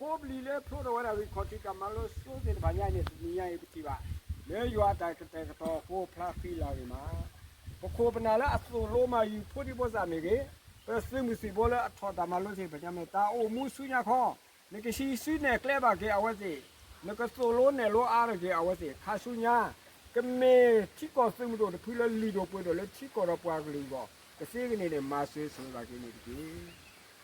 ဖိုးပလီလေဖလို့တော့ဝီခေါ်တိကမလို့စိုးတဲ့ဘာညာနဲ့နီးရပတိပါလေရွာတိုက်တဲ့ကတော့ဖိုးဖလားဖီလာဒီမှာပခိုးပနာလာအဆူလိုမာယူဖိုးဒီဘောဇာမေကေပစင်မစီဘောလာအထော်တမလို့စီပညာမတာအိုမူဆုညာခေါနေကရှိစီနဲ့ကလဲပါကေအဝစီနကဆိုလိုနဲ့လိုအားရကေအဝစီခါဆုညာကမေချိကောစမှုတို့ဖီလလီတို့ပွဲတော့လေချိကောတော့ပွားကလေးပေါ့ကစီကနေနဲ့မာဆွေးဆိုတာကိနေဒီ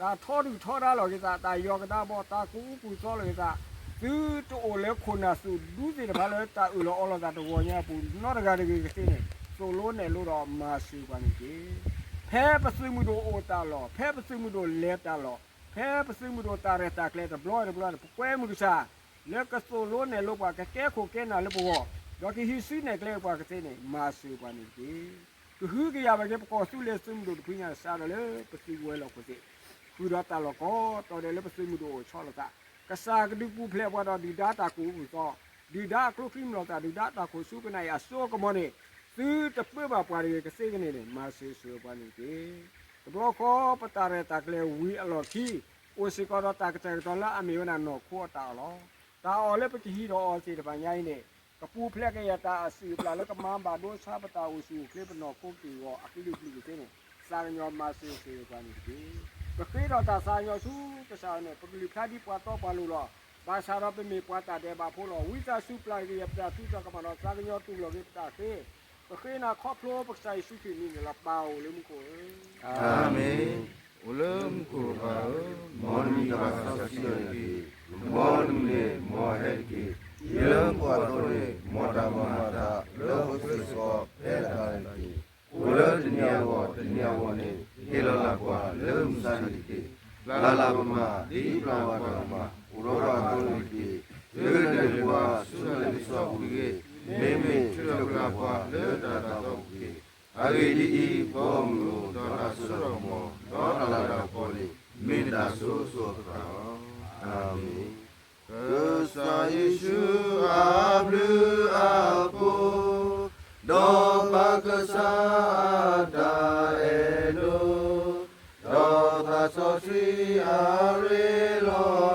ဒါထောတူထောတာလောကိစားတာယောကတာဘောတာကူကူစောလောကိစားသူတိုလေခုနာစုဒူးစီတဘာလဲတာဥလောအော်လာတာတော့ညာပူနော်တကားတကယ်ကိနေဆိုလိုနဲ့လို့တော့မာဆွေးပါနေကေဖဲပဆွေးမှုတို့အိုတာလောဖဲပဆွေးမှုတို့လဲတာလောဖဲပဆွေးမှုတို့တာရတာကလဲတော့ဘလော့ဘလော့ကွဲမှုတို့စားလက်ကဆိုလိုနဲ့လို့ပါကဲခိုကဲနာလို့ဘောတော့ဒီဟီစီနဲ့ကလဲပါကတဲ့နေမာဆွေးပါနေကေသူဟူကရပါကေပကောဆူလေဆွေးမှုတို့ပြညာစားတယ်လေပဆွေးဝဲလောကိုတဲ့ကူရတာလောကောတော်တယ်လေပဆွေးမှုတို့ချောလကစားကဒူပူဖလဲဘွားတော့ဒီဒါတာကူဆိုဒီဒါကလုခိမလို့တာဒီဒါတာကိုစုကနိုင်အစောကမောနေသူတပွေးပါပွားရကစေကနေလေမာဆွေးဆွေးပါနေကေတဘောခောပတာရတာကလေဝီအလော်ခီအိုစီကောတော့တာကတဲ့တော်လာအမေဝနာနော်ခေါ်တာလောတာအော်လေပတိဟီတော့စီတပညာနေကပူဖလက်ကရတာအစီပလာလကမန်ဘာဒိုစာပတာဝစီကလေပနောကိုကီရောအကိလူကလူတဲ့နေစာညောမာဆွေးဆွေးပါနေကေပခေတော့တာစာညောစုကစားနေပကလူခါဒီပွားတော့ပါလို့တော့ဘာသာရပမေပွားတာတဲ့ဘာဖို့လို့ဝိဇာစုပလိုက်ရပြတူတော့ကမတော့စာညောတူလို့ပြတာခေပခေနာခေါပလိုပက္ဆိုင်စုခိနေလာပေါလေမကိုအာမင်ဝလမ်ကိုဘာမောနီကာဆာစီရီမောနီမောဟဲကီယေလမ်ကွာတော်ရေမောတာမာတာလောဟုစကောအဲဒါရီဝလဒနီယာဝဒနီယာဝနေဟေလလာကွာလမ်ဇာနီကီလာလာမမဒီပလာဝါကမဥရောရာတော်ရီကီယေရတေကွာဆုနေဆောဘူကေမေမေချူလကလာကွာလေတာတာတော့ကီအာဂီဒီဘောမလို့ဒေါ်လာဆုရောမောဒေါ်လာတာပေါ်လီမေတ္တာဆိုဆိုတာအာမင်Sa Yesu ablu apo do pakasa da elo do ta so si are lo